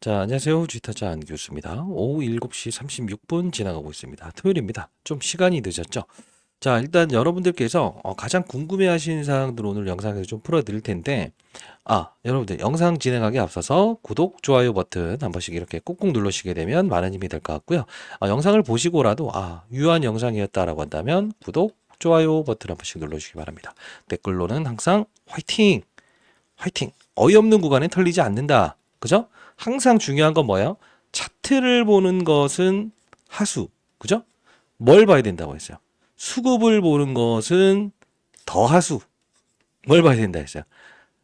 자, 안녕하세요. 주식타자 안교수입니다. 오후 7시 36분 지나가고 있습니다. 토요일입니다. 좀 시간이 늦었죠? 자, 일단 여러분들께서 가장 궁금해하시는 사항들 오늘 영상에서 좀 풀어드릴 텐데, 여러분들 영상 진행하기 앞서서 구독, 좋아요 버튼 한 번씩 이렇게 꾹꾹 누르시게 되면 많은 힘이 될 것 같고요. 영상을 보시고라도 유효한 영상이었다라고 한다면 구독, 좋아요 버튼 한 번씩 눌러주시기 바랍니다. 댓글로는 항상 화이팅! 화이팅! 어이없는 구간에 털리지 않는다. 그죠? 항상 중요한 건 뭐예요? 차트를 보는 것은 하수. 그죠? 뭘 봐야 된다고 했어요? 수급을 보는 것은 더하수. 뭘 봐야 된다 했어요?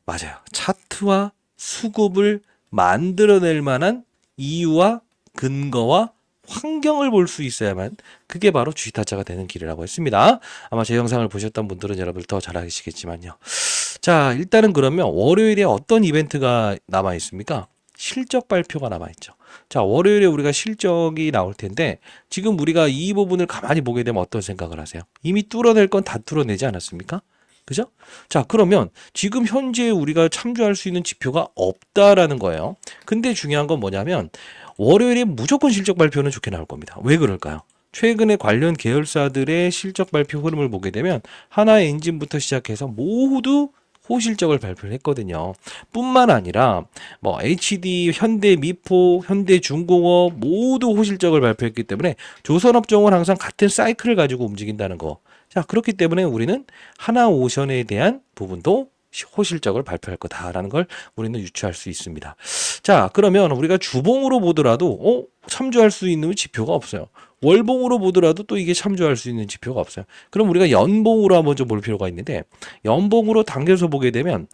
맞아요. 차트와 수급을 만들어낼 만한 이유와 근거와 환경을 볼 수 있어야만 그게 바로 주식타짜가 되는 길이라고 했습니다. 아마 제 영상을 보셨던 분들은 여러분 더 잘 아시겠지만요. 자, 일단은 그러면 월요일에 어떤 이벤트가 남아 있습니까? 실적 발표가 남아 있죠. 자, 월요일에 우리가 실적이 나올 텐데 지금 우리가 이 부분을 가만히 보게 되면 어떤 생각을 하세요? 이미 뚫어낼 건 다 뚫어내지 않았습니까? 그죠? 자, 그러면 지금 현재 우리가 참조할 수 있는 지표가 없다라는 거예요. 근데 중요한 건 뭐냐면 월요일에 무조건 실적 발표는 좋게 나올 겁니다. 왜 그럴까요? 최근에 관련 계열사들의 실적 발표 흐름을 보게 되면 하나엔진부터 시작해서 모두 호실적을 발표를 했거든요. 뿐만 아니라 뭐 HD, 현대미포, 현대중공업 모두 호실적을 발표했기 때문에 조선업종은 항상 같은 사이클을 가지고 움직인다는 거. 자, 그렇기 때문에 우리는 하나오션에 대한 부분도 호실적을 발표할 거다라는 걸 우리는 유추할 수 있습니다. 자, 그러면 우리가 주봉으로 보더라도 참조할 수 있는 지표가 없어요. 월봉으로 보더라도 또 이게 참조할 수 있는 지표가 없어요. 그럼 우리가 연봉으로 한번 좀 볼 필요가 있는데 연봉으로 당겨서 보게 되면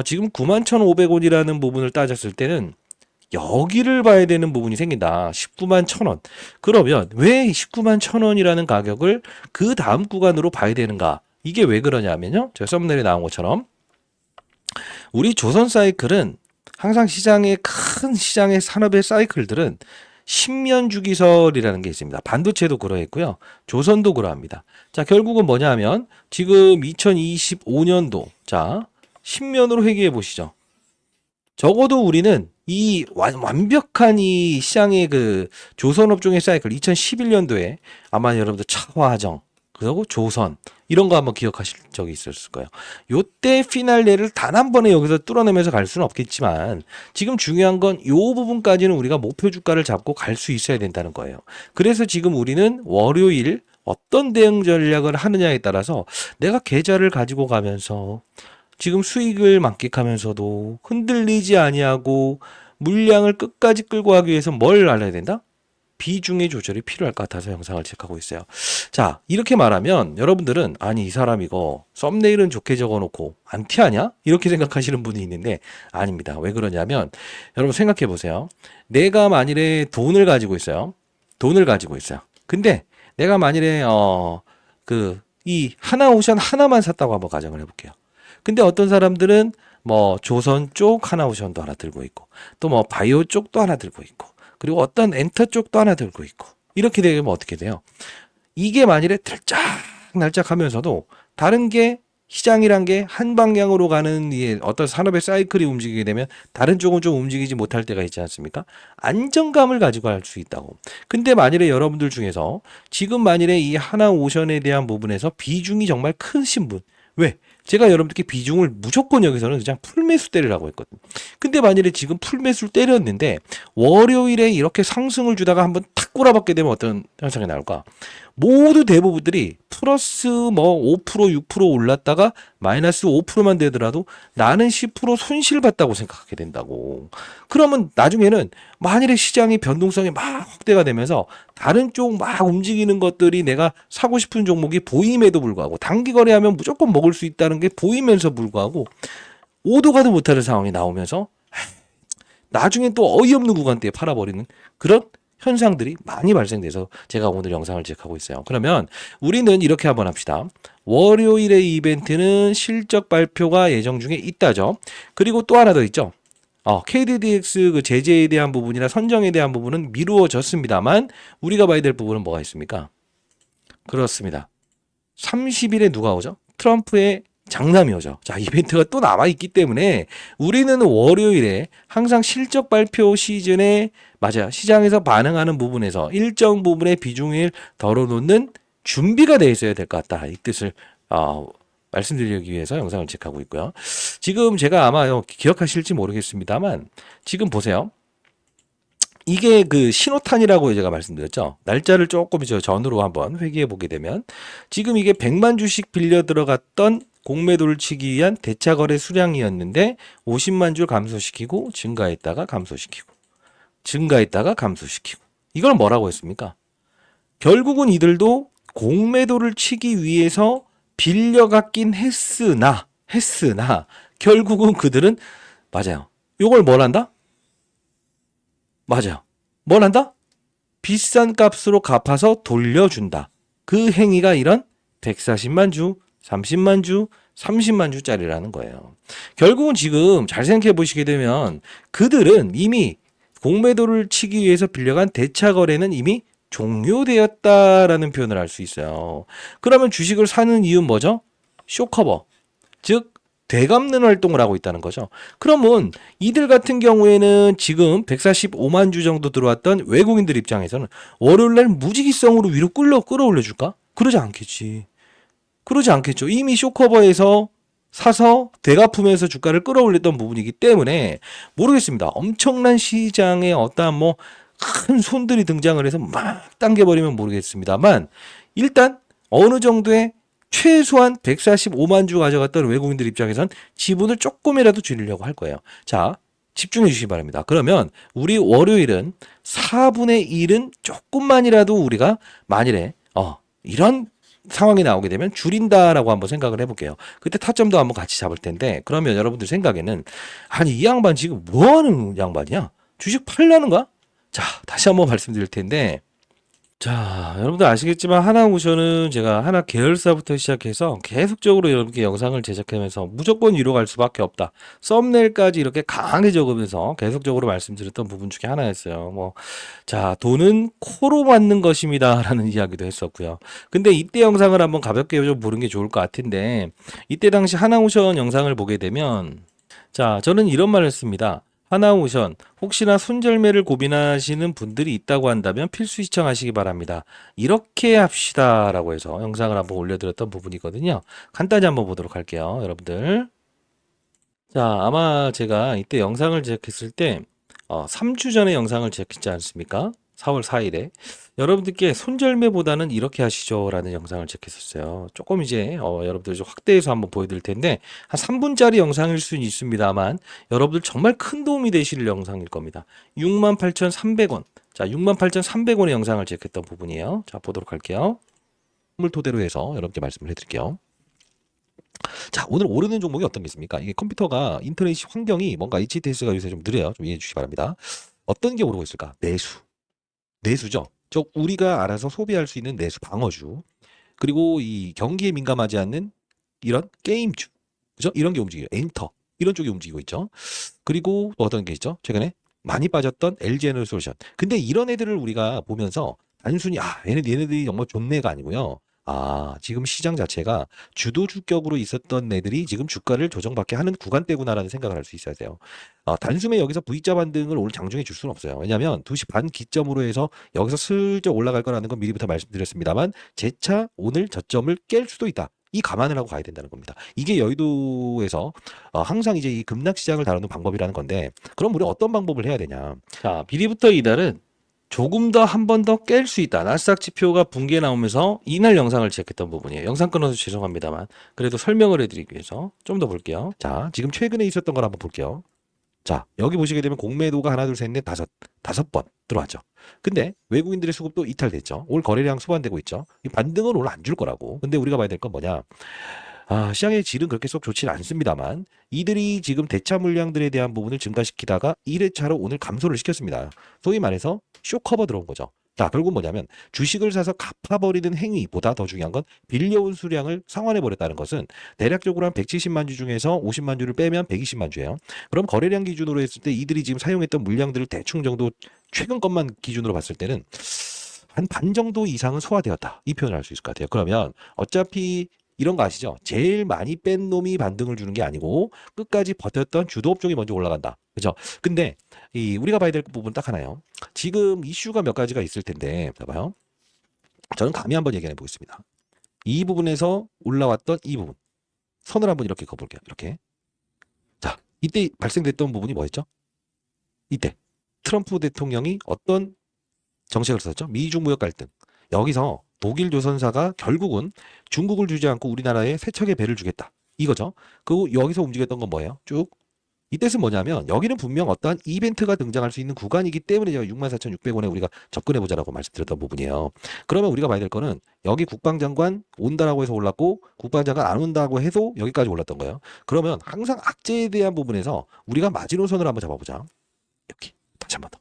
지금 91,500원이라는 부분을 따졌을 때는 여기를 봐야 되는 부분이 생긴다. 19만 1,000원. 그러면 왜 19만 1,000원이라는 가격을 그 다음 구간으로 봐야 되는가? 이게 왜 그러냐면요. 제가 썸네일에 나온 것처럼 우리 조선 사이클은 항상 큰 시장의 산업의 사이클들은 10년 주기설이라는 게 있습니다. 반도체도 그러했고요. 조선도 그러합니다. 자, 결국은 뭐냐 하면 지금 2025년도 자, 10년으로 회귀해 보시죠. 적어도 우리는 이 완벽한 이 시장의 그 조선업종의 사이클 2011년도에 아마 여러분들 차화정 그리고 조선 이런 거 한번 기억하실 적이 있었을 거예요. 요때 피날레를 단 한 번에 여기서 뚫어내면서 갈 수는 없겠지만 지금 중요한 건 요 부분까지는 우리가 목표 주가를 잡고 갈 수 있어야 된다는 거예요. 그래서 지금 우리는 월요일 어떤 대응 전략을 하느냐에 따라서 내가 계좌를 가지고 가면서 지금 수익을 만끽하면서도 흔들리지 아니하고 물량을 끝까지 끌고 가기 위해서 뭘 알아야 된다? 비중의 조절이 필요할 것 같아서 영상을 체크하고 있어요. 자, 이렇게 말하면 여러분들은 아니 이 사람 이거 썸네일은 좋게 적어놓고 안티하냐? 이렇게 생각하시는 분이 있는데 아닙니다. 왜 그러냐면 여러분 생각해 보세요. 내가 만일에 돈을 가지고 있어요. 돈을 가지고 있어요. 근데 내가 만일에 이 하나오션 하나만 샀다고 한번 가정을 해볼게요. 근데 어떤 사람들은 뭐 조선 쪽 하나오션도 하나 들고 있고 또 뭐 바이오 쪽도 하나 들고 있고 그리고 어떤 엔터 쪽도 하나 들고 있고 이렇게 되면 어떻게 돼요? 이게 만일에 들짝날짝 하면서도 다른 게 시장이란 게 한 방향으로 가는 어떤 산업의 사이클이 움직이게 되면 다른 쪽은 좀 움직이지 못할 때가 있지 않습니까? 안정감을 가지고 할 수 있다고. 근데 만일에 여러분들 중에서 지금 만일에 이 하나오션에 대한 부분에서 비중이 정말 크신 분 왜? 제가 여러분들께 비중을 무조건 여기서는 그냥 풀매수 때리라고 했거든요. 근데 만일에 지금 풀매수를 때렸는데 월요일에 이렇게 상승을 주다가 한번 탁 꼬라박게 되면 어떤 현상이 나올까? 모두 대부분들이 플러스 뭐 5%, 6% 올랐다가 마이너스 5%만 되더라도 나는 10% 손실 봤다고 생각하게 된다고. 그러면 나중에는 만일에 시장이 변동성이 막 확대가 되면서 다른 쪽 막 움직이는 것들이 내가 사고 싶은 종목이 보임에도 불구하고 단기 거래하면 무조건 먹을 수 있다는 게 보이면서 불구하고 오도 가도 못하는 상황이 나오면서 나중에 또 어이없는 구간대에 팔아버리는 그런 현상들이 많이 발생돼서 제가 오늘 영상을 제작하고 있어요. 그러면 우리는 이렇게 한번 합시다. 월요일의 이벤트는 실적 발표가 예정 중에 있다죠. 그리고 또 하나 더 있죠. KDDX 그 제재에 대한 부분이나 선정에 대한 부분은 미루어졌습니다만 우리가 봐야 될 부분은 뭐가 있습니까? 그렇습니다. 30일에 누가 오죠? 트럼프의 장남이 오죠. 자, 이벤트가 또 남아있기 때문에 우리는 월요일에 항상 실적 발표 시즌에 맞아요. 시장에서 반응하는 부분에서 일정 부분의 비중을 덜어놓는 준비가 돼 있어야 될 것 같다. 이 뜻을 말씀드리기 위해서 영상을 체크하고 있고요. 지금 제가 아마 기억하실지 모르겠습니다만 지금 보세요. 이게 그 신호탄이라고 제가 말씀드렸죠. 날짜를 조금 전으로 한번 회귀해 보게 되면 지금 이게 100만 주씩 빌려 들어갔던 공매도를 치기 위한 대차 거래 수량이었는데 50만 주 감소시키고 증가했다가 감소시키고 증가했다가 감소시키고 이걸 뭐라고 했습니까? 결국은 이들도 공매도를 치기 위해서 빌려갔긴 했으나 결국은 그들은 맞아요. 이걸 뭘 한다? 맞아요. 뭘 한다? 비싼 값으로 갚아서 돌려준다. 그 행위가 이런 140만 주, 30만 주, 30만 주짜리라는 거예요. 결국은 지금 잘 생각해 보시게 되면 그들은 이미 공매도를 치기 위해서 빌려간 대차 거래는 이미 종료되었다라는 표현을 할 수 있어요. 그러면 주식을 사는 이유는 뭐죠? 쇼커버. 즉 되갚는 활동을 하고 있다는 거죠. 그러면 이들 같은 경우에는 지금 145만 주 정도 들어왔던 외국인들 입장에서는 월요일날 무지기성으로 위로 끌어올려 줄까? 그러지 않겠지. 그러지 않겠죠. 이미 쇼커버에서 사서 되갚으면서 주가를 끌어올렸던 부분이기 때문에 모르겠습니다. 엄청난 시장에 어떠한 큰 손들이 등장을 해서 막 당겨버리면 모르겠습니다만 일단 어느 정도의 최소한 145만 주 가져갔던 외국인들 입장에선 지분을 조금이라도 줄이려고 할 거예요. 자, 집중해 주시기 바랍니다. 그러면 우리 월요일은 4분의 1은 조금만이라도 우리가 만일에 이런 상황이 나오게 되면 줄인다라고 한번 생각을 해볼게요. 그때 타점도 한번 같이 잡을 텐데 그러면 여러분들 생각에는 아니 이 양반 지금 뭐하는 양반이야? 주식 팔라는 거야? 자, 다시 한번 말씀드릴 텐데 자, 여러분들 아시겠지만 하나오션은 제가 하나 계열사부터 시작해서 계속적으로 여러분께 영상을 제작하면서 무조건 위로 갈 수밖에 없다. 썸네일까지 이렇게 강하게 적으면서 계속적으로 말씀드렸던 부분 중에 하나였어요. 자, 돈은 코로 맞는 것입니다. 라는 이야기도 했었고요. 근데 이때 영상을 한번 가볍게 좀 보는 게 좋을 것 같은데 이때 당시 하나오션 영상을 보게 되면 자, 저는 이런 말을 했습니다. 하나오션 혹시나 손절매를 고민하시는 분들이 있다고 한다면 필수 시청하시기 바랍니다. 이렇게 합시다 라고 해서 영상을 한번 올려드렸던 부분이거든요. 간단히 한번 보도록 할게요. 여러분들 자 아마 제가 이때 영상을 제작했을 때 3주 전에 영상을 제작했지 않습니까? 4월 4일에 여러분들께 손절매보다는 이렇게 하시죠 라는 영상을 제작했었어요. 조금 이제 여러분들 좀 확대해서 한번 보여드릴 텐데 한 3분짜리 영상일 수는 있습니다만 여러분들 정말 큰 도움이 되실 영상일 겁니다. 68,300원 자 68,300원의 영상을 제작했던 부분이에요. 자 보도록 할게요. 을 토대로 해서 여러분께 말씀을 해드릴게요. 자, 오늘 오르는 종목이 어떤 게 있습니까? 이게 컴퓨터가 인터넷 환경이 뭔가 HTS가 요새 좀 느려요. 좀 이해해 주시기 바랍니다. 어떤 게 오르고 있을까? 내수죠. 즉 우리가 알아서 소비할 수 있는 내수 방어주. 그리고 이 경기에 민감하지 않는 이런 게임주. 그죠? 이런 게 움직여요. 엔터. 이런 쪽이 움직이고 있죠. 그리고 또 어떤 게 있죠? 최근에 많이 빠졌던 LG에너지솔루션. 근데 이런 애들을 우리가 보면서 단순히 얘네들이 정말 좋네가 아니고요. 지금 시장 자체가 주도주격으로 있었던 애들이 지금 주가를 조정받게 하는 구간대구나라는 생각을 할 수 있어야 돼요. 단숨에 여기서 V자 반등을 오늘 장중에 줄 수는 없어요. 왜냐하면 2시 반 기점으로 해서 여기서 슬쩍 올라갈 거라는 건 미리부터 말씀드렸습니다만 재차 오늘 저점을 깰 수도 있다. 이 감안을 하고 가야 된다는 겁니다. 이게 여의도에서 항상 이제 이 급락시장을 다루는 방법이라는 건데 그럼 우리 어떤 방법을 해야 되냐. 자, 미리부터 이달은 조금 더 한 번 더 깰 수 있다. 나스닥 지표가 붕괴 나오면서 이날 영상을 제작했던 부분이에요. 영상 끊어서 죄송합니다만 그래도 설명을 해드리기 위해서 좀 더 볼게요. 자, 지금 최근에 있었던 걸 한번 볼게요. 자, 여기 보시게 되면 공매도가 하나, 둘, 셋, 넷, 다섯 번 들어왔죠. 근데 외국인들의 수급도 이탈됐죠. 올 거래량 수반되고 있죠. 이 반등은 오늘 안 줄 거라고. 근데 우리가 봐야 될 건 뭐냐? 시장의 질은 그렇게 쏙 좋지는 않습니다만 이들이 지금 대차 물량들에 대한 부분을 증가시키다가 1회차로 오늘 감소를 시켰습니다. 소위 말해서 쇼커버 들어온 거죠. 자, 결국 뭐냐면 주식을 사서 갚아버리는 행위보다 더 중요한 건 빌려온 수량을 상환해버렸다는 것은 대략적으로 한 170만 주 중에서 50만 주를 빼면 120만 주예요. 그럼 거래량 기준으로 했을 때 이들이 지금 사용했던 물량들을 대충 정도 최근 것만 기준으로 봤을 때는 한 반 정도 이상은 소화되었다. 이 표현을 할 수 있을 것 같아요. 그러면 어차피 이런 거 아시죠? 제일 많이 뺀 놈이 반등을 주는 게 아니고 끝까지 버텼던 주도 업종이 먼저 올라간다. 그죠? 근데 우리가 봐야 될 부분 딱 하나요. 지금 이슈가 몇 가지가 있을 텐데 봐봐요. 저는 감히 한번 얘기해 보겠습니다. 이 부분에서 올라왔던 이 부분. 선을 한번 이렇게 그어볼게요. 이렇게. 자, 이때 발생됐던 부분이 뭐였죠? 이때 트럼프 대통령이 어떤 정책을 썼죠? 미중 무역 갈등. 여기서 독일 조선사가 결국은 중국을 주지 않고 우리나라에 세척의 배를 주겠다. 이거죠. 그리고 여기서 움직였던 건 뭐예요? 쭉. 이 뜻은 뭐냐면 여기는 분명 어떠한 이벤트가 등장할 수 있는 구간이기 때문에 제가 64,600원에 우리가 접근해보자라고 말씀드렸던 부분이에요. 그러면 우리가 봐야 될 거는 여기 국방장관 온다라고 해서 올랐고 국방장관 안 온다고 해도 여기까지 올랐던 거예요. 그러면 항상 악재에 대한 부분에서 우리가 마지노선을 한번 잡아보자. 여기 다시 한 번 더.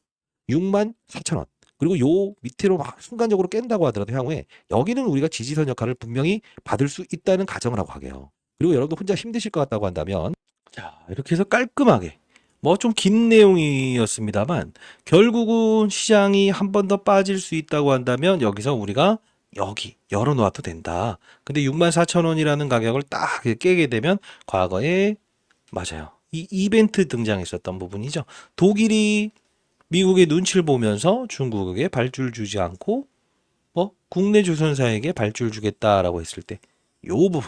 64,000원. 그리고 요 밑으로 막 순간적으로 깬다고 하더라도 향후에 여기는 우리가 지지선 역할을 분명히 받을 수 있다는 가정을 하고 가게요. 그리고 여러분도 혼자 힘드실 것 같다고 한다면 자, 이렇게 해서 깔끔하게 뭐 좀 긴 내용이었습니다만 결국은 시장이 한 번 더 빠질 수 있다고 한다면 여기서 우리가 여기 열어놓아도 된다. 근데 64,000원이라는 가격을 딱 깨게 되면 과거에 맞아요. 이 이벤트 등장했었던 부분이죠. 독일이 미국의 눈치를 보면서 중국에게 발주를 주지 않고 뭐 국내 조선사에게 발주를 주겠다라고 했을 때 요 부분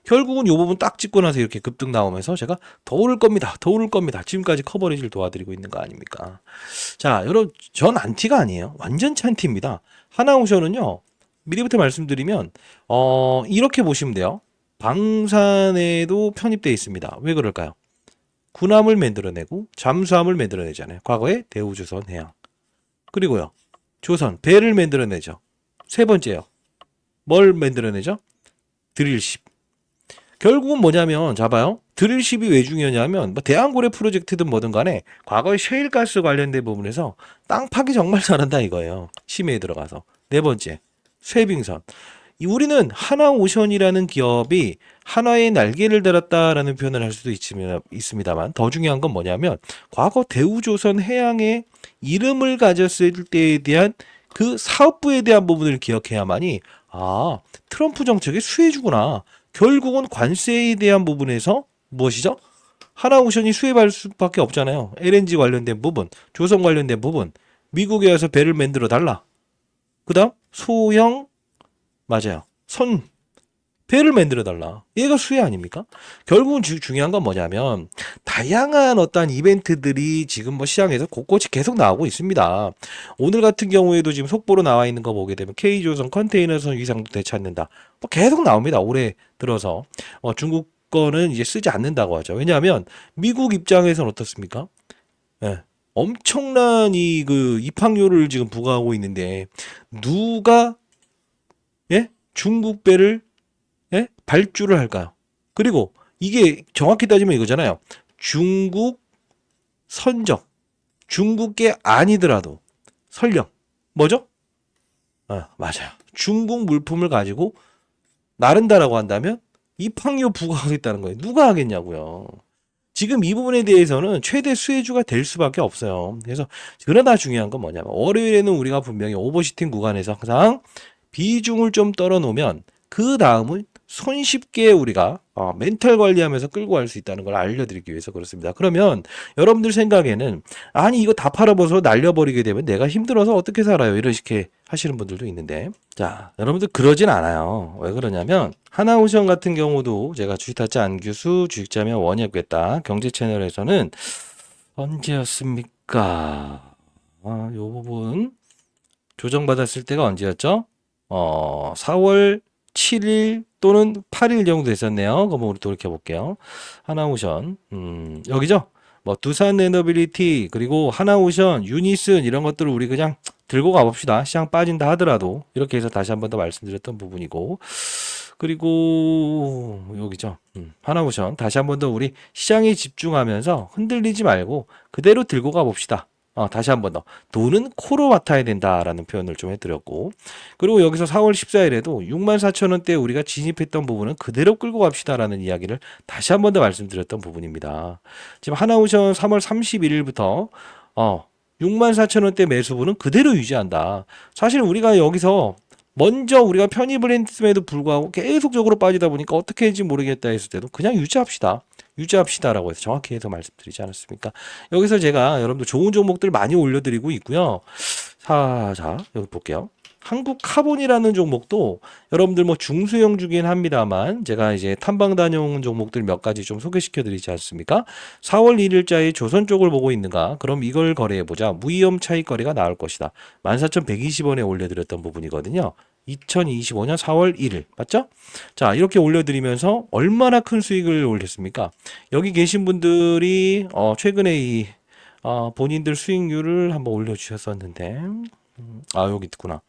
결국은 요 부분 딱 찍고 나서 이렇게 급등 나오면서 제가 더 오를 겁니다. 더 오를 겁니다. 지금까지 커버리지를 도와드리고 있는 거 아닙니까? 자, 여러분 전 안티가 아니에요. 완전치 안티입니다. 하나오션은요. 미리부터 말씀드리면 이렇게 보시면 돼요. 방산에도 편입되어 있습니다. 왜 그럴까요? 군함을 만들어내고 잠수함을 만들어내잖아요. 과거에 대우조선 해양. 그리고요. 조선 배를 만들어내죠. 세 번째요. 뭘 만들어내죠? 드릴십. 결국은 뭐냐면 잡아요. 드릴십이 왜 중요하냐면 뭐 대한고래 프로젝트든 뭐든 간에 과거에 셰일가스 관련된 부분에서 땅 파기 정말 잘한다 이거예요. 심해에 들어가서. 네 번째. 쇠빙선. 우리는 하나오션이라는 기업이 하나의 날개를 달았다라는 표현을 할 수도 있습니다만 더 중요한 건 뭐냐면 과거 대우조선 해양의 이름을 가졌을 때에 대한 그 사업부에 대한 부분을 기억해야만이 아 트럼프 정책의 수혜주구나. 결국은 관세에 대한 부분에서 무엇이죠? 하나오션이 수혜받을 수밖에 없잖아요. LNG 관련된 부분, 조선 관련된 부분, 미국에 와서 배를 만들어 달라. 그 다음 소형 맞아요. 배를 만들어 달라. 얘가 수혜 아닙니까? 결국은 중요한 건 뭐냐면 다양한 어떤 이벤트들이 지금 뭐 시장에서 곳곳이 계속 나오고 있습니다. 오늘 같은 경우에도 지금 속보로 나와 있는 거 보게 되면 K조선 컨테이너선 위상도 되찾는다. 뭐 계속 나옵니다. 올해 들어서 중국 거는 이제 쓰지 않는다고 하죠. 왜냐하면 미국 입장에서는 어떻습니까? 예. 엄청난 그 입항료를 지금 부과하고 있는데 누가 예? 중국 배를 예? 발주를 할까요? 그리고 이게 정확히 따지면 이거잖아요. 중국 선적, 중국계 아니더라도 설령 뭐죠? 맞아요. 중국 물품을 가지고 나른다라고 한다면 입항료 부과하겠다는 거예요. 누가 하겠냐고요. 지금 이 부분에 대해서는 최대 수혜주가 될 수밖에 없어요. 그래서 그러나 중요한 건 뭐냐면 월요일에는 우리가 분명히 오버시팅 구간에서 항상 비중을 좀 떨어놓으면 그 다음은 손쉽게 우리가 멘탈 관리하면서 끌고 갈 수 있다는 걸 알려드리기 위해서 그렇습니다. 그러면 여러분들 생각에는 아니 이거 다 팔아버서 날려버리게 되면 내가 힘들어서 어떻게 살아요? 이런 식의 하시는 분들도 있는데 자 여러분들 그러진 않아요. 왜 그러냐면 하나오션 같은 경우도 제가 주식타짜 안규수 주식자면 원이었겠다 경제 채널에서는 언제였습니까? 요 부분 조정받았을 때가 언제였죠? 4월 7일 또는 8일 정도 됐었네요. 그럼 우리 돌이켜볼게요. 하나오션, 여기죠? 뭐, 두산 에너빌리티, 그리고 하나오션, 유니슨, 이런 것들을 우리 그냥 들고 가봅시다. 시장 빠진다 하더라도. 이렇게 해서 다시 한 번 더 말씀드렸던 부분이고. 그리고, 여기죠. 하나오션. 다시 한 번 더 우리 시장에 집중하면서 흔들리지 말고 그대로 들고 가봅시다. 다시 한 번 더. 돈은 코로 맡아야 된다라는 표현을 좀 해드렸고. 그리고 여기서 4월 14일에도 64,000원대 우리가 진입했던 부분은 그대로 끌고 갑시다라는 이야기를 다시 한 번 더 말씀드렸던 부분입니다. 지금 하나오션 3월 31일부터 64,000원대 매수분은 그대로 유지한다. 사실 우리가 여기서 먼저 우리가 편입을 했음에도 불구하고 계속적으로 빠지다 보니까 어떻게 했는지 모르겠다 했을 때도 그냥 유지합시다. 유지합시다라고 해서 정확히 해서 말씀드리지 않았습니까? 여기서 제가 여러분들 좋은 종목들 많이 올려드리고 있고요. 자, 여기 볼게요. 한국카본이라는 종목도 여러분들 뭐 중소형주긴 합니다만 제가 이제 탐방 다녀온 종목들 몇 가지 좀 소개시켜 드리지 않습니까? 4월 1일자에 조선 쪽을 보고 있는가? 그럼 이걸 거래해보자. 무위험 차익 거래가 나올 것이다. 14,120원에 올려드렸던 부분이거든요. 2025년 4월 1일 맞죠? 자, 이렇게 올려드리면서 얼마나 큰 수익을 올렸습니까? 여기 계신 분들이 최근에 이 본인들 수익률을 한번 올려주셨었는데 여기 있구나.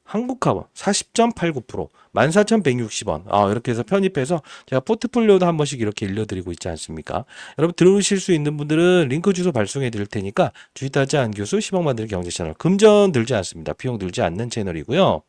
한국카본 40.89%, 14,160원. 이렇게 해서 편입해서 제가 포트폴리오도 한 번씩 이렇게 일러드리고 있지 않습니까? 여러분 들으실 수 있는 분들은 링크 주소 발송해 드릴 테니까 주식타짜 안교수 10억 만들기 경제 채널 금전 들지 않습니다. 비용 들지 않는 채널이고요.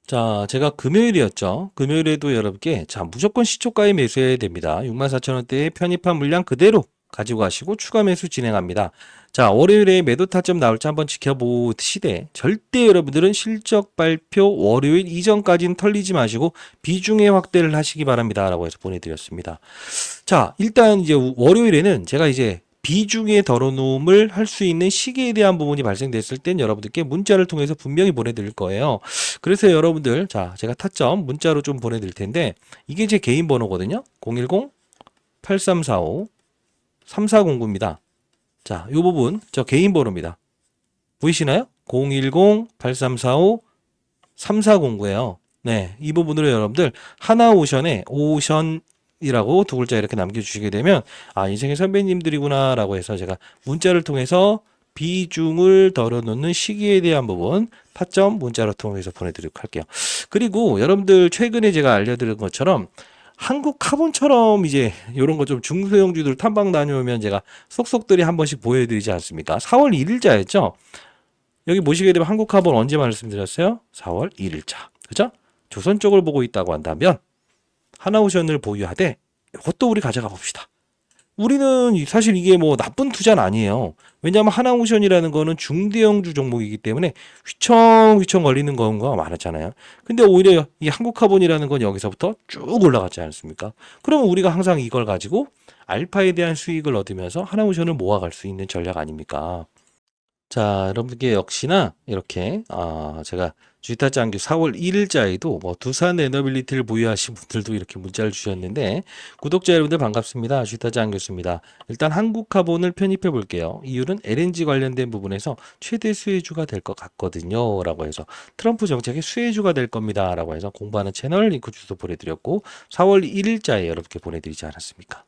자, 제가 금요일이었죠. 금요일에도 여러분께 무조건 시초가에 매수해야 됩니다. 64,000원대에 편입한 물량 그대로 가지고 가시고 추가 매수 진행합니다. 자, 월요일에 매도 타점 나올지 한번 지켜보시되 절대 여러분들은 실적 발표 월요일 이전까지는 털리지 마시고 비중의 확대를 하시기 바랍니다. 라고 해서 보내드렸습니다. 자, 일단 이제 월요일에는 제가 이제 비중의 덜어놓음을 할 수 있는 시기에 대한 부분이 발생됐을 땐 여러분들께 문자를 통해서 분명히 보내드릴 거예요. 그래서 여러분들 제가 타점 문자로 좀 보내드릴 텐데 이게 제 개인 번호거든요. 010-8345-3409입니다. 자, 이 부분 저 개인 번호입니다. 보이시나요? 010-8345-3409예요. 네, 이 부분으로 여러분들 하나오션에 오션이라고 두 글자 이렇게 남겨주시게 되면 인생의 선배님들이구나 라고 해서 제가 문자를 통해서 비중을 덜어놓는 시기에 대한 부분 타점 문자로 통해서 보내드리도록 할게요. 그리고 여러분들 최근에 제가 알려드린 것처럼 한국카본처럼 이제 이런 거 좀 중소형주들 탐방 다녀오면 제가 속속들이 한 번씩 보여드리지 않습니까? 4월 1일자였죠? 여기 보시게 되면 한국카본 언제 말씀드렸어요? 4월 1일자. 그죠? 조선 쪽을 보고 있다고 한다면 하나오션을 보유하되 이것도 우리 가져가 봅시다. 우리는 사실 이게 뭐 나쁜 투자는 아니에요. 왜냐하면 하나오션이라는 거는 중대형주 종목이기 때문에 휘청휘청 걸리는 경우가 많았잖아요. 근데 오히려 이 한국카본이라는 건 여기서부터 쭉 올라갔지 않습니까? 그러면 우리가 항상 이걸 가지고 알파에 대한 수익을 얻으면서 하나오션을 모아갈 수 있는 전략 아닙니까? 자, 여러분께 역시나 이렇게 제가 주식타짜 안교 4월 1일자에도 뭐 두산 에너빌리티를 보유하신 분들도 이렇게 문자를 주셨는데 구독자 여러분들 반갑습니다. 주식타짜 안교수입니다. 일단 한국카본을 편입해 볼게요. 이유는 LNG 관련된 부분에서 최대 수혜주가 될 것 같거든요. 라고 해서 트럼프 정책의 수혜주가 될 겁니다. 라고 해서 공부하는 채널 링크 주소 보내드렸고 4월 1일자에 여러분께 보내드리지 않았습니까?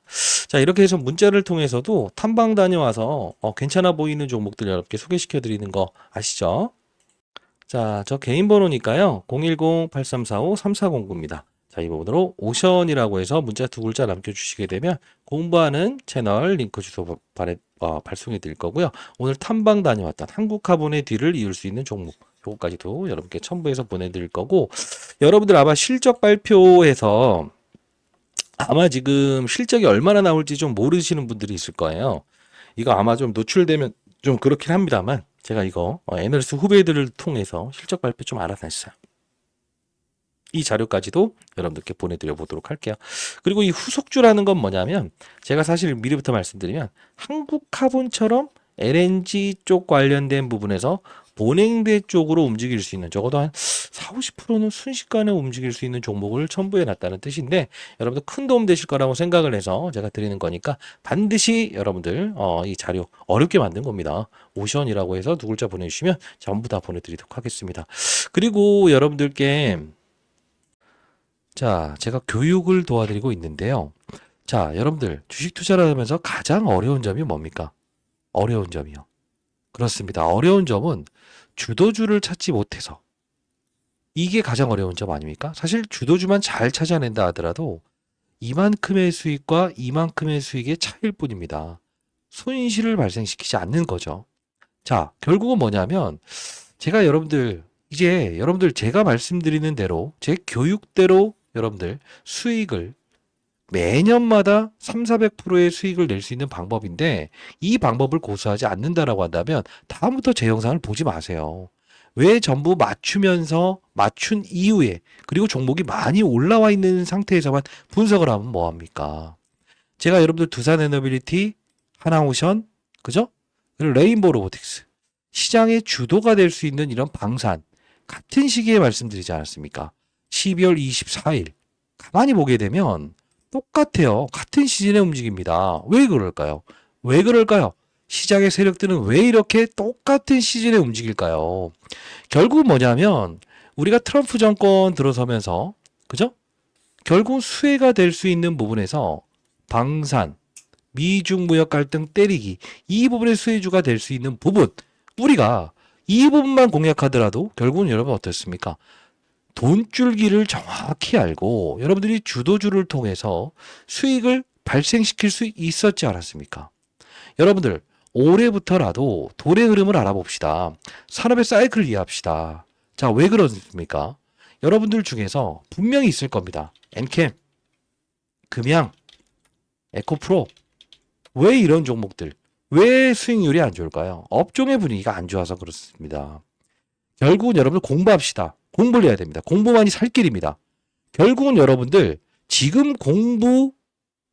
자, 이렇게 해서 문자를 통해서도 탐방 다녀와서 괜찮아 보이는 종목들 여러분께 소개시켜 드리는 거 아시죠? 자, 저 개인 번호니까요. 010-8345-3409입니다. 자, 이 부분으로 오션이라고 해서 문자 두 글자 남겨주시게 되면 공부하는 채널 링크 주소 발송해 드릴 거고요. 오늘 탐방 다녀왔던 한국카본의 뒤를 이을 수 있는 종목 요거까지도 여러분께 첨부해서 보내드릴 거고 여러분들 아마 실적 발표에서 아마 지금 실적이 얼마나 나올지 좀 모르시는 분들이 있을 거예요. 이거 아마 좀 노출되면 좀 그렇긴 합니다만 제가 이거 애널리스트 후배들을 통해서 실적 발표 좀 알아냈어요. 이 자료까지도 여러분들께 보내드려 보도록 할게요. 그리고 이 후속주라는 건 뭐냐면 제가 사실 미리부터 말씀드리면 한국카본처럼 LNG 쪽 관련된 부분에서 본행대 쪽으로 움직일 수 있는 적어도 한 40-50%는 순식간에 움직일 수 있는 종목을 첨부해 놨다는 뜻인데 여러분들 큰 도움 되실 거라고 생각을 해서 제가 드리는 거니까 반드시 여러분들 이 자료 어렵게 만든 겁니다. 오션이라고 해서 두 글자 보내주시면 전부 다 보내드리도록 하겠습니다. 그리고 여러분들께 제가 교육을 도와드리고 있는데요. 자, 여러분들 주식 투자를 하면서 가장 어려운 점이 뭡니까? 어려운 점이요. 그렇습니다. 어려운 점은 주도주를 찾지 못해서 이게 가장 어려운 점 아닙니까? 사실 주도주만 잘 찾아낸다 하더라도 이만큼의 수익과 이만큼의 수익의 차이일 뿐입니다. 손실을 발생시키지 않는 거죠. 자, 결국은 뭐냐면 제가 여러분들 제가 말씀드리는 대로 제 교육대로 여러분들 수익을 매년마다 3,400%의 수익을 낼 수 있는 방법인데 이 방법을 고수하지 않는다라고 한다면 다음부터 제 영상을 보지 마세요. 왜 전부 맞추면서 맞춘 이후에 그리고 종목이 많이 올라와 있는 상태에서만 분석을 하면 뭐합니까? 제가 여러분들 두산 에너빌리티, 하나오션, 그죠? 그리고 레인보우 로보틱스 시장의 주도가 될 수 있는 이런 방산 같은 시기에 말씀드리지 않았습니까? 12월 24일 가만히 보게 되면 똑같아요. 같은 시즌에 움직입니다. 왜 그럴까요? 왜 그럴까요? 시장의 세력들은 왜 이렇게 똑같은 시즌에 움직일까요? 결국 뭐냐면 우리가 트럼프 정권 들어서면서 그죠? 결국 수혜가 될 수 있는 부분에서 방산, 미중 무역 갈등 때리기 이 부분의 수혜주가 될 수 있는 부분 우리가 이 부분만 공략하더라도 결국은 여러분 어떻습니까? 돈줄기를 정확히 알고 여러분들이 주도주를 통해서 수익을 발생시킬 수 있었지 않았습니까? 여러분들 올해부터라도 돈의 흐름을 알아봅시다. 산업의 사이클을 이해합시다. 자, 왜 그렇습니까? 여러분들 중에서 분명히 있을 겁니다. 엔캠, 금양, 에코프로 왜 이런 종목들 왜 수익률이 안 좋을까요? 업종의 분위기가 안 좋아서 그렇습니다. 결국은 여러분들 공부합시다. 공부를 해야 됩니다. 공부만이 살 길입니다. 결국은 여러분들 지금 공부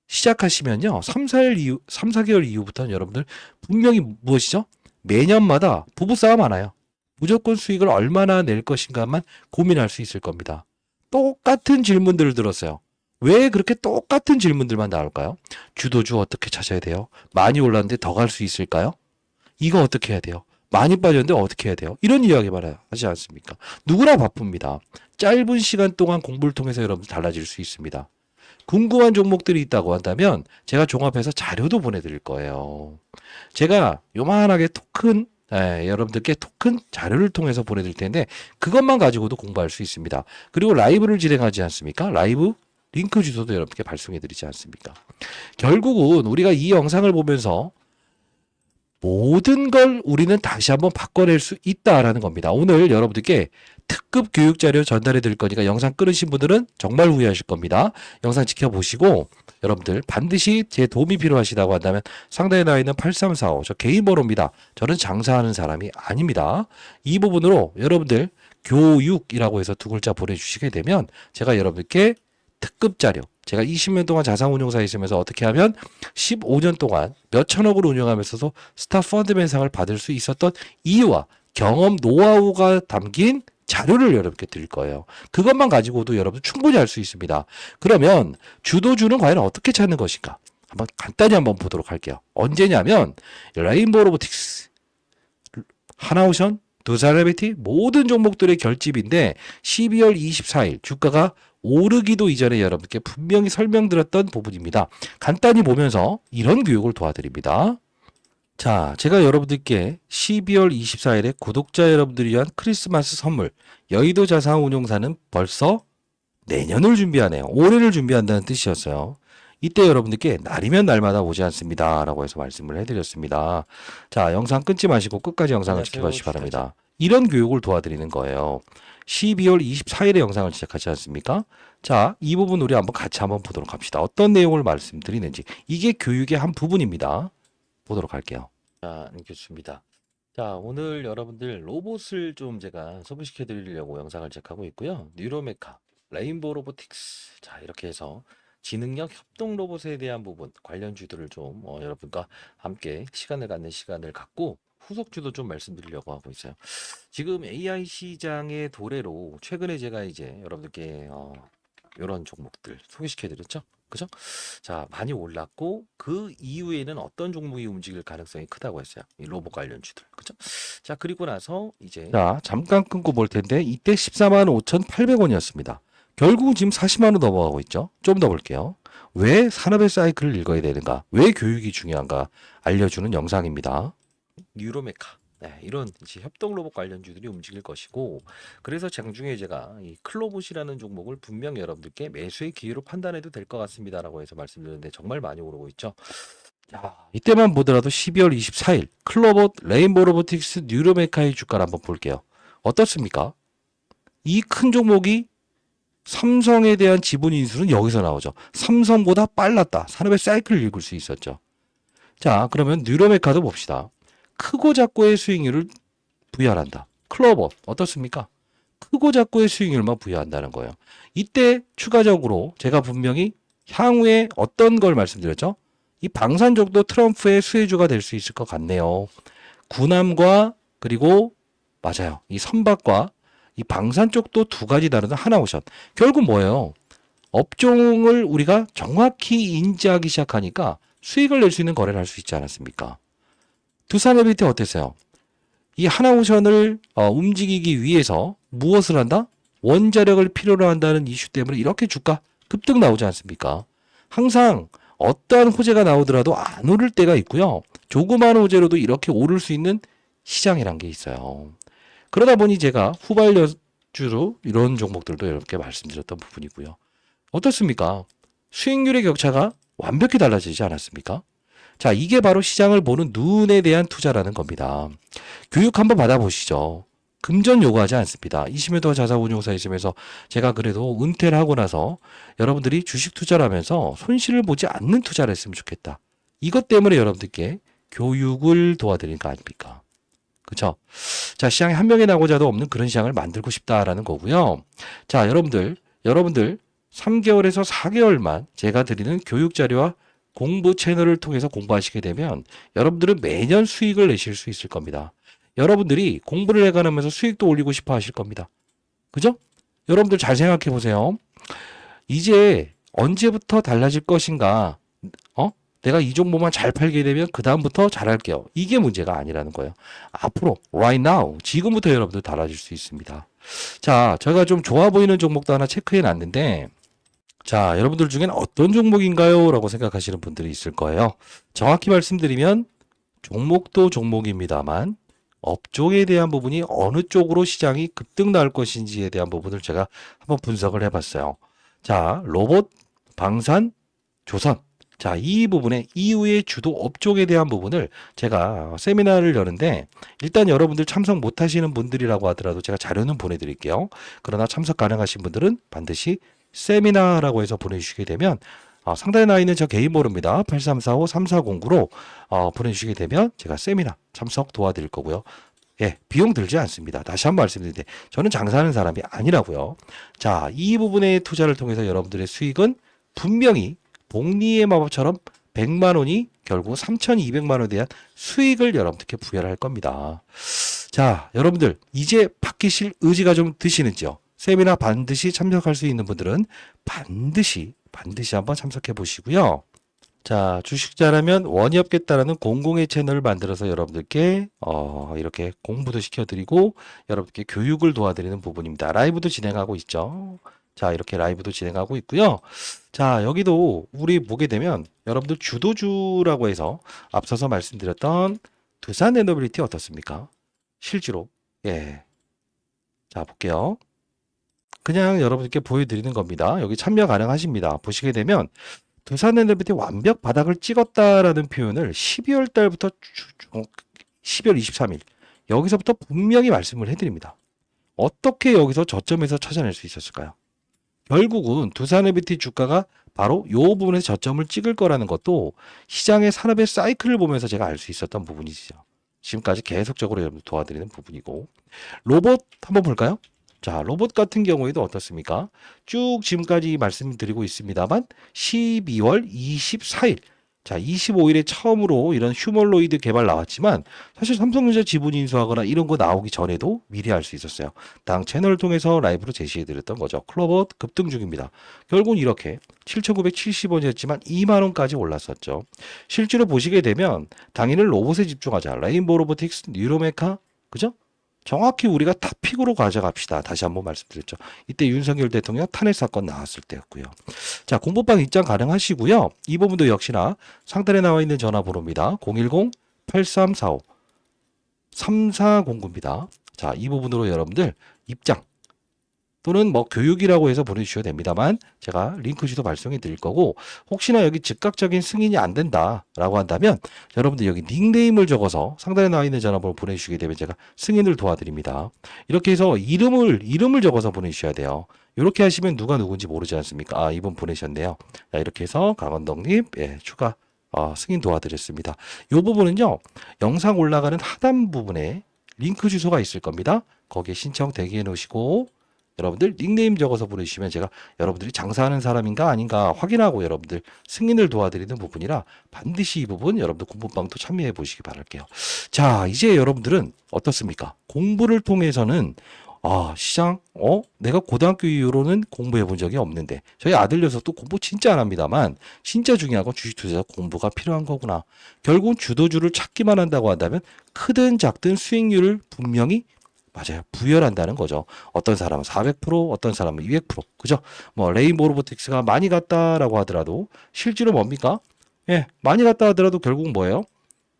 시작하시면요. 4개월 이후부터는 여러분들 분명히 무엇이죠? 매년마다 부부싸움 하나요. 무조건 수익을 얼마나 낼 것인가만 고민할 수 있을 겁니다. 똑같은 질문들을 들었어요. 왜 그렇게 똑같은 질문들만 나올까요? 주도주 어떻게 찾아야 돼요? 많이 올랐는데 더 갈 수 있을까요? 이거 어떻게 해야 돼요? 많이 빠졌는데 어떻게 해야 돼요? 이런 이야기만 하지 않습니까? 누구나 바쁩니다. 짧은 시간 동안 공부를 통해서 여러분 달라질 수 있습니다. 궁금한 종목들이 있다고 한다면 제가 종합해서 자료도 보내드릴 거예요. 제가 요만하게 토큰 여러분들께 토큰 자료를 통해서 보내드릴 텐데 그것만 가지고도 공부할 수 있습니다. 그리고 라이브를 진행하지 않습니까? 라이브 링크 주소도 여러분께 발송해드리지 않습니까? 결국은 우리가 이 영상을 보면서 모든 걸 우리는 다시 한번 바꿔낼 수 있다라는 겁니다. 오늘 여러분들께 특급 교육 자료 전달해 드릴 거니까 영상 끊으신 분들은 정말 후회하실 겁니다. 영상 지켜보시고 여러분들 반드시 제 도움이 필요하시다고 한다면 상단에 나와 있는 8345 저 개인 번호입니다. 저는 장사하는 사람이 아닙니다. 이 부분으로 여러분들 교육이라고 해서 두 글자 보내주시게 되면 제가 여러분들께 특급 자료 제가 20년 동안 자산운용사에 있으면서 어떻게 하면 15년 동안 몇천억을 운영하면서도 스타 펀드맨상을 받을 수 있었던 이유와 경험, 노하우가 담긴 자료를 여러분께 드릴 거예요. 그것만 가지고도 여러분 충분히 할 수 있습니다. 그러면 주도주는 과연 어떻게 찾는 것인가? 간단히 한번 보도록 할게요. 언제냐면 레인보우 로보틱스, 하나오션, 두산에너빌리티 모든 종목들의 결집인데 12월 24일 주가가 오르기도 이전에 여러분께 분명히 설명드렸던 부분입니다. 간단히 보면서 이런 교육을 도와드립니다. 자, 제가 여러분들께 12월 24일에 구독자 여러분들을 위한 크리스마스 선물 여의도 자산운용사는 벌써 내년을 준비하네요. 올해를 준비한다는 뜻이었어요. 이때 여러분들께 날이면 날마다 오지 않습니다. 라고 해서 말씀을 해드렸습니다. 자, 영상 끊지 마시고 끝까지 영상을 지켜봐 주시기 바랍니다. 이런 교육을 도와드리는 거예요. 12월 24일에 영상을 시작하지 않습니까? 자, 이 부분 우리 같이 한번 보도록 합시다. 어떤 내용을 말씀드리는지. 이게 교육의 한 부분입니다. 보도록 할게요. 자, 좋습니다. 자, 오늘 여러분들 로봇을 좀 제가 소개시켜 드리려고 영상을 제작하고 있고요. 뉴로메카, 레인보우 로보틱스. 자, 이렇게 해서 지능형 협동 로봇에 대한 부분 관련주들을 좀 여러분과 함께 시간을 갖고 후속주도 좀 말씀드리려고 하고 있어요. 지금 AI 시장의 도래로 최근에 제가 이제 여러분들께 이런 종목들 소개시켜드렸죠. 그죠? 자, 많이 올랐고 그 이후에는 어떤 종목이 움직일 가능성이 크다고 했어요. 이 로봇 관련주들. 그죠? 자, 그리고 나서 이제 자, 잠깐 끊고 볼 텐데 이때 14만 5,800원이었습니다. 결국은 지금 40만 원 넘어가고 있죠. 좀 더 볼게요. 왜 산업의 사이클을 읽어야 되는가? 왜 교육이 중요한가? 알려주는 영상입니다. 뉴로메카. 네, 이런 이제 협동 로봇 관련주들이 움직일 것이고 그래서 장중에 제가 이 클로봇이라는 종목을 분명 여러분들께 매수의 기회로 판단해도 될 것 같습니다라고 해서 말씀드렸는데 정말 많이 오르고 있죠. 자, 이때만 보더라도 12월 24일 클로봇, 레인보우 로보틱스, 뉴로메카의 주가를 한번 볼게요. 어떻습니까? 이 큰 종목이 삼성에 대한 지분 인수는 여기서 나오죠. 삼성보다 빨랐다. 산업의 사이클을 읽을 수 있었죠. 자, 그러면 뉴로메카도 봅시다. 크고 작고의 수익률을 부여한다. 클로버 어떻습니까? 크고 작고의 수익률만 부여한다는 거예요. 이때 추가적으로 제가 분명히 향후에 어떤 걸 말씀드렸죠? 이 방산 쪽도 트럼프의 수혜주가 될 수 있을 것 같네요. 군함과 그리고 맞아요. 이 선박과 이 방산 쪽도 두 가지 다른 하나오션. 결국 뭐예요? 업종을 우리가 정확히 인지하기 시작하니까 수익을 낼 수 있는 거래를 할 수 있지 않았습니까? 두산에비티 어땠어요? 이 하나오션을 움직이기 위해서 무엇을 한다? 원자력을 필요로 한다는 이슈 때문에 이렇게 주가 급등 나오지 않습니까? 항상 어떠한 호재가 나오더라도 안 오를 때가 있고요. 조그마한 호재로도 이렇게 오를 수 있는 시장이란 게 있어요. 그러다 보니 제가 후발주로 이런 종목들도 이렇게 말씀드렸던 부분이고요. 어떻습니까? 수익률의 격차가 완벽히 달라지지 않았습니까? 자, 이게 바로 시장을 보는 눈에 대한 투자라는 겁니다. 교육 한번 받아보시죠. 금전 요구하지 않습니다. 20m 자산운용사 있으면서 제가 그래도 은퇴를 하고 나서 여러분들이 주식 투자를 하면서 손실을 보지 않는 투자를 했으면 좋겠다. 이것 때문에 여러분들께 교육을 도와드리는 거 아닙니까? 그쵸? 자, 시장에 한 명의 나고자도 없는 그런 시장을 만들고 싶다라는 거고요. 자, 여러분들 3개월에서 4개월만 제가 드리는 교육 자료와 공부 채널을 통해서 공부하시게 되면 여러분들은 매년 수익을 내실 수 있을 겁니다. 여러분들이 공부를 해가면서 수익도 올리고 싶어 하실 겁니다. 그죠? 여러분들 잘 생각해 보세요. 이제 언제부터 달라질 것인가? 내가 이 종목만 잘 팔게 되면 그 다음부터 잘할게요. 이게 문제가 아니라는 거예요. 앞으로 right now 지금부터 여러분들 달라질 수 있습니다. 자, 제가 좀 좋아 보이는 종목도 하나 체크해 놨는데 자, 여러분들 중엔 어떤 종목인가요? 라고 생각하시는 분들이 있을 거예요. 정확히 말씀드리면 종목도 종목입니다만 업종에 대한 부분이 어느 쪽으로 시장이 급등 나올 것인지에 대한 부분을 제가 한번 분석을 해봤어요. 자, 로봇, 방산, 조선. 자, 이 부분에 이후의 주도 업종에 대한 부분을 제가 세미나를 여는데 일단 여러분들 참석 못 하시는 분들이라고 하더라도 제가 자료는 보내드릴게요. 그러나 참석 가능하신 분들은 반드시 세미나라고 해서 보내주시게 되면 상단에 나와 있는 저 개인 번호입니다. 8345-3409로 보내주시게 되면 제가 세미나 참석 도와드릴 거고요. 예, 비용 들지 않습니다. 다시 한번 말씀드리는데 저는 장사하는 사람이 아니라고요. 자, 이 부분의 투자를 통해서 여러분들의 수익은 분명히 복리의 마법처럼 100만 원이 결국 3,200만 원에 대한 수익을 여러분들께 부여를 할 겁니다. 자, 여러분들 이제 바뀌실 의지가 좀 드시는지요? 세미나 반드시 참석할 수 있는 분들은 반드시 한번 참석해 보시고요. 자, 주식 잘하면 원이 없겠다라는 공공의 채널을 만들어서 여러분들께 이렇게 공부도 시켜드리고 여러분들께 교육을 도와드리는 부분입니다. 라이브도 진행하고 있죠. 자, 이렇게 라이브도 진행하고 있고요. 자, 여기도 우리 보게 되면 여러분들 주도주라고 해서 앞서서 말씀드렸던 두산 에너빌리티 어떻습니까? 실주로. 예. 자, 볼게요. 그냥 여러분께 보여드리는 겁니다. 여기 참여 가능하십니다. 보시게 되면 두산 에너빌리티 완벽 바닥을 찍었다라는 표현을 12월 달부터 12월 23일 여기서부터 분명히 말씀을 해드립니다. 어떻게 여기서 저점에서 찾아낼 수 있었을까요? 결국은 두산 에너빌리티 주가가 바로 이 부분에서 저점을 찍을 거라는 것도 시장의 산업의 사이클을 보면서 제가 알 수 있었던 부분이죠. 지금까지 계속적으로 여러분 도와드리는 부분이고 로봇 한번 볼까요? 자, 로봇 같은 경우에도 어떻습니까? 쭉 지금까지 말씀드리고 있습니다만 12월 24일 자, 25일에 처음으로 이런 휴머노이드 개발 나왔지만 사실 삼성전자 지분 인수하거나 이런 거 나오기 전에도 미리 알 수 있었어요. 당 채널을 통해서 라이브로 제시해드렸던 거죠. 클로버 급등 중입니다. 결국은 이렇게 7,970원이었지만 2만 원까지 올랐었죠. 실제로 보시게 되면 당일은 로봇에 집중하자. 레인보우 로보틱스, 뉴로메카, 그죠? 정확히 우리가 탑픽으로 가져갑시다. 다시 한번 말씀드렸죠. 이때 윤석열 대통령 탄핵 사건 나왔을 때였고요. 자, 공부방 입장 가능하시고요. 이 부분도 역시나 상단에 나와 있는 전화번호입니다. 010-8345-3409입니다. 자, 이 부분으로 여러분들 입장 또는 뭐 교육이라고 해서 보내주셔도 됩니다만 제가 링크주도 발송해 드릴 거고 혹시나 여기 즉각적인 승인이 안 된다라고 한다면 여러분들 여기 닉네임을 적어서 상단에 나와 있는 전화번호 보내주시게 되면 제가 승인을 도와드립니다. 이렇게 해서 이름을 적어서 보내주셔야 돼요. 이렇게 하시면 누가 누군지 모르지 않습니까? 아, 이분 보내셨네요. 자, 이렇게 해서 강원덕님 추가 승인 도와드렸습니다. 이 부분은요 영상 올라가는 하단 부분에 링크 주소가 있을 겁니다. 거기에 신청 대기해 놓으시고 여러분들 닉네임 적어서 보내주시면 제가 여러분들이 장사하는 사람인가 아닌가 확인하고 여러분들 승인을 도와드리는 부분이라 반드시 이 부분 여러분들 공부방도 참여해 보시기 바랄게요. 자, 이제 여러분들은 어떻습니까? 공부를 통해서는 시장, 내가 고등학교 이후로는 공부해 본 적이 없는데, 저희 아들 녀석도 공부 진짜 안 합니다만, 진짜 중요한 건 주식 투자 공부가 필요한 거구나. 결국은 주도주를 찾기만 한다고 한다면, 크든 작든 수익률을 분명히 맞아요. 부여한다는 거죠. 어떤 사람은 400%, 어떤 사람은 200%. 그죠? 뭐, 레인보우 로보틱스가 많이 갔다라고 하더라도, 실제로 뭡니까? 예, 많이 갔다 하더라도 결국 뭐예요?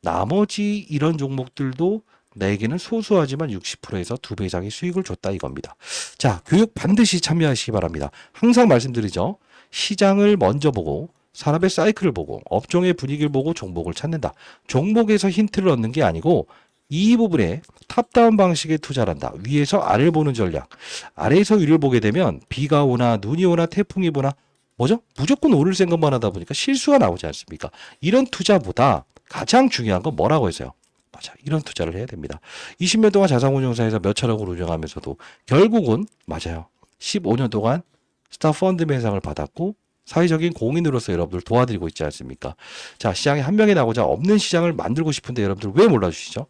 나머지 이런 종목들도 내게는 소소하지만 60%에서 2배 이상의 수익을 줬다 이겁니다. 자, 교육 반드시 참여하시기 바랍니다. 항상 말씀드리죠. 시장을 먼저 보고 산업의 사이클을 보고 업종의 분위기를 보고 종목을 찾는다. 종목에서 힌트를 얻는 게 아니고 이 부분에 탑다운 방식의 투자를 한다. 위에서 아래를 보는 전략. 아래에서 위를 보게 되면 비가 오나 눈이 오나 태풍이 오나 뭐죠? 무조건 오를 생각만 하다 보니까 실수가 나오지 않습니까? 이런 투자보다 가장 중요한 건 뭐라고 했어요? 맞아. 이런 투자를 해야 됩니다. 20년 동안 자산운용사에서 몇 천억을 운영하면서도 결국은 맞아요. 15년 동안 스타펀드 매상을 받았고 사회적인 공인으로서 여러분들 도와드리고 있지 않습니까? 자, 시장에 한 명이 나고자 없는 시장을 만들고 싶은데 여러분들 왜 몰라주시죠?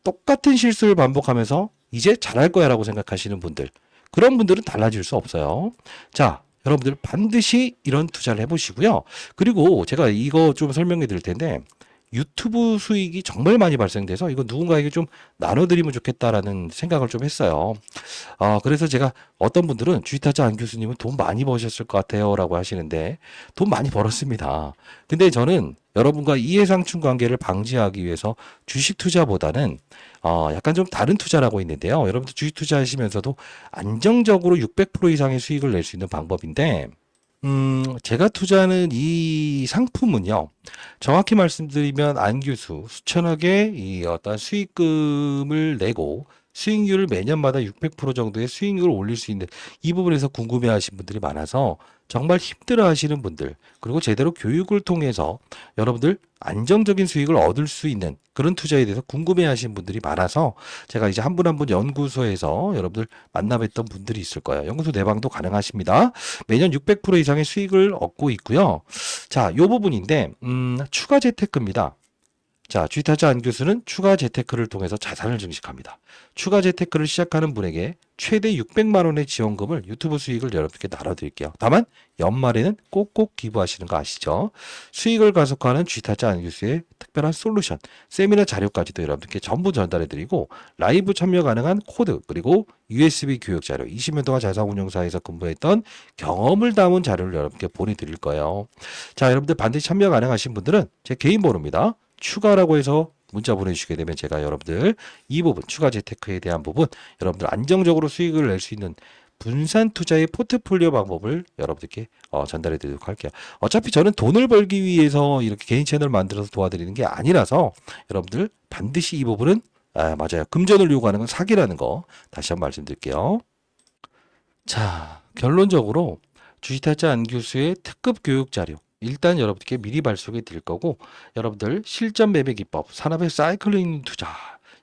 똑같은 실수를 반복하면서 이제 잘할 거야 라고 생각하시는 분들, 그런 분들은 달라질 수 없어요. 자, 여러분들 반드시 이런 투자를 해보시고요. 그리고 제가 이거 좀 설명해 드릴 텐데 유튜브 수익이 정말 많이 발생돼서 이거 누군가에게 좀 나눠드리면 좋겠다라는 생각을 좀 했어요. 그래서 제가 어떤 분들은 주식타짜 안 교수님은 돈 많이 버셨을 것 같아요 라고 하시는데 돈 많이 벌었습니다. 근데 저는 여러분과 이해상충 관계를 방지하기 위해서 주식 투자보다는 약간 좀 다른 투자를 하고 있는데요. 여러분들 주식 투자하시면서도 안정적으로 600% 이상의 수익을 낼 수 있는 방법인데 제가 투자하는 이 상품은요, 정확히 말씀드리면 안 교수 수천억의 이 어떤 수익금을 내고 수익률을 매년마다 600% 정도의 수익률을 올릴 수 있는 이 부분에서 궁금해 하신 분들이 많아서 정말 힘들어 하시는 분들, 그리고 제대로 교육을 통해서 여러분들 안정적인 수익을 얻을 수 있는 그런 투자에 대해서 궁금해 하시는 분들이 많아서 제가 이제 한 분 한 분 연구소에서 여러분들 만나뵀던 분들이 있을 거예요. 연구소 내방도 가능하십니다. 매년 600% 이상의 수익을 얻고 있고요. 자, 요 부분인데, 추가 재테크입니다. 자, 주식타짜 안 교수는 추가 재테크를 통해서 자산을 증식합니다. 추가 재테크를 시작하는 분에게 최대 600만 원의 지원금을 유튜브 수익을 여러분께 나눠드릴게요. 다만 연말에는 꼭꼭 기부하시는 거 아시죠? 수익을 가속화하는 주식타짜 안 교수의 특별한 솔루션, 세미나 자료까지도 여러분께 전부 전달해드리고 라이브 참여 가능한 코드, 그리고 USB 교육 자료, 20년 동안 자산운용사에서 근무했던 경험을 담은 자료를 여러분께 보내드릴 거예요. 자, 여러분들 반드시 참여 가능하신 분들은 제 개인 번호입니다. 추가라고 해서 문자 보내주시게 되면 제가 여러분들 이 부분 추가 재테크에 대한 부분 여러분들 안정적으로 수익을 낼 수 있는 분산 투자의 포트폴리오 방법을 여러분들께 전달해 드리도록 할게요. 어차피 저는 돈을 벌기 위해서 이렇게 개인 채널 만들어서 도와드리는 게 아니라서 여러분들 반드시 이 부분은 맞아요. 금전을 요구하는 건 사기라는 거 다시 한번 말씀드릴게요. 자, 결론적으로 주식타짜 안 교수의 특급 교육 자료 일단 여러분들께 미리 발송해 드릴 거고 여러분들 실전 매매 기법, 산업의 사이클링 투자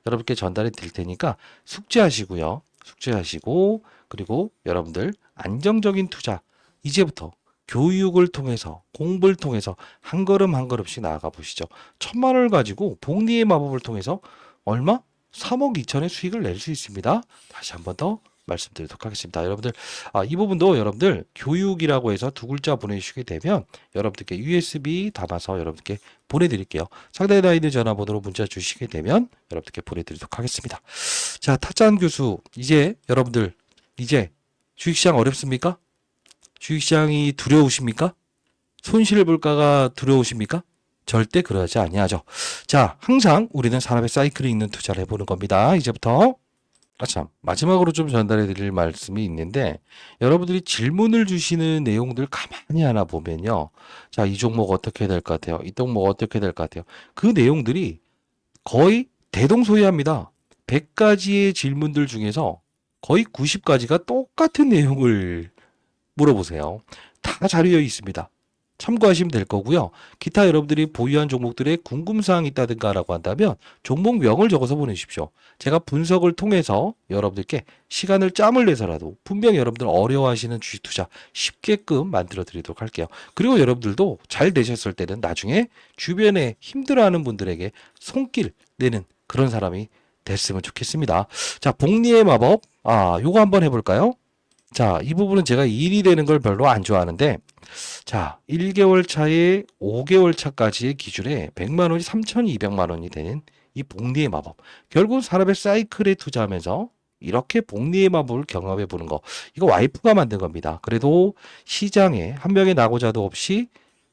여러분께 전달해 드릴 테니까 숙지하시고요. 숙지하시고 그리고 여러분들 안정적인 투자 이제부터 교육을 통해서 공부를 통해서 한 걸음 한 걸음씩 나아가 보시죠. 1,000만 원을 가지고 복리의 마법을 통해서 얼마? 3억 2천의 수익을 낼 수 있습니다. 다시 한번 더 말씀드리도록 하겠습니다. 여러분들 이 부분도 여러분들 교육이라고 해서 두 글자 보내주시게 되면 여러분들께 USB 담아서 여러분들께 보내드릴게요. 상단에 나와 있는 전화번호로 문자 주시게 되면 여러분들께 보내드리도록 하겠습니다. 자, 타짜한 교수 이제 여러분들 이제 주식시장 어렵습니까? 주식시장이 두려우십니까? 손실을 볼까가 두려우십니까? 절대 그러지 아니하죠. 자, 항상 우리는 산업의 사이클이 있는 투자를 해보는 겁니다. 이제부터 참 마지막으로 좀 전달해 드릴 말씀이 있는데 여러분들이 질문을 주시는 내용들 가만히 하나 보면요. 자, 이 종목 어떻게 될 것 같아요? 이 종목 어떻게 될 것 같아요? 그 내용들이 거의 대동소이합니다. 100가지의 질문들 중에서 거의 90가지가 똑같은 내용을 물어보세요. 다 자료에 있습니다. 참고하시면 될 거고요. 기타 여러분들이 보유한 종목들의 궁금사항이 있다든가라고 한다면 종목명을 적어서 보내주십시오. 제가 분석을 통해서 여러분들께 시간을 짬을 내서라도 분명히 여러분들 어려워하시는 주식 투자 쉽게끔 만들어 드리도록 할게요. 그리고 여러분들도 잘 되셨을 때는 나중에 주변에 힘들어하는 분들에게 손길 내는 그런 사람이 됐으면 좋겠습니다. 자, 복리의 마법. 요거 한번 해볼까요? 자, 이 부분은 제가 일이 되는 걸 별로 안 좋아하는데, 자, 1개월 차에 5개월 차까지의 기준에 100만 원이 3,200만 원이 되는 이 복리의 마법. 결국 사람의 사이클에 투자하면서 이렇게 복리의 마법을 경험해 보는 거. 이거 와이프가 만든 겁니다. 그래도 시장에 한 명의 낙오자도 없이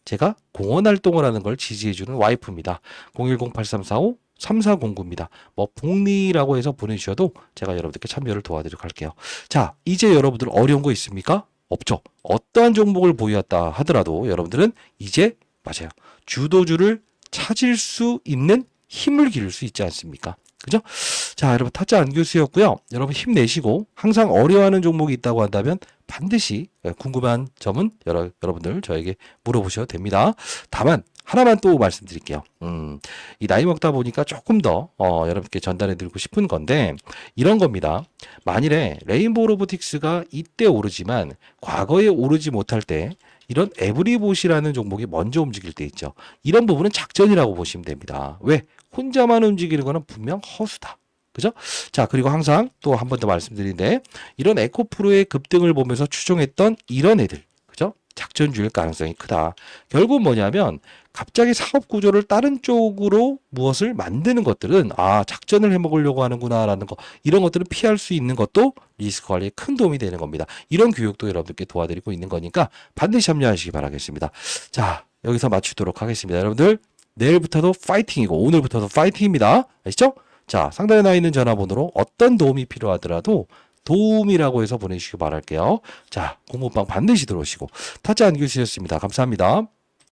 제가 공헌 활동을 하는 걸 지지해주는 와이프입니다. 010-8345-3409입니다. 뭐 복리라고 해서 보내주셔도 제가 여러분들께 참여를 도와드리도록 할게요. 자, 이제 여러분들 어려운 거 있습니까? 없죠. 어떠한 종목을 보유했다 하더라도 여러분들은 이제 맞아요. 주도주를 찾을 수 있는 힘을 기를 수 있지 않습니까? 그죠? 자, 여러분 타짜 안교수였고요. 여러분 힘내시고 항상 어려워하는 종목이 있다고 한다면 반드시 궁금한 점은 여러분들 저에게 물어보셔도 됩니다. 다만 하나만 또 말씀드릴게요. 이 나이 먹다 보니까 조금 더 여러분께 전달해 드리고 싶은 건데 이런 겁니다. 만일에 레인보우 로보틱스가 이때 오르지만 과거에 오르지 못할 때 이런 에브리봇이라는 종목이 먼저 움직일 때 있죠. 이런 부분은 작전이라고 보시면 됩니다. 왜? 혼자만 움직이는 거는 분명 허수다. 그죠? 자, 그리고 항상 또 한 번 더 말씀드리는데 이런 에코프로의 급등을 보면서 추종했던 이런 애들. 그죠? 작전주일 가능성이 크다. 결국 뭐냐면 갑자기 사업 구조를 다른 쪽으로 무엇을 만드는 것들은 작전을 해먹으려고 하는구나라는 거 이런 것들은 피할 수 있는 것도 리스크 관리에 큰 도움이 되는 겁니다. 이런 교육도 여러분들께 도와드리고 있는 거니까 반드시 참여하시기 바라겠습니다. 자, 여기서 마치도록 하겠습니다. 여러분들 내일부터도 파이팅이고 오늘부터도 파이팅입니다. 아시죠? 자, 상단에 나와 있는 전화번호로 어떤 도움이 필요하더라도 도움이라고 해서 보내주시기 바랄게요. 자, 공부방 반드시 들어오시고 타짜 안교수였습니다. 감사합니다.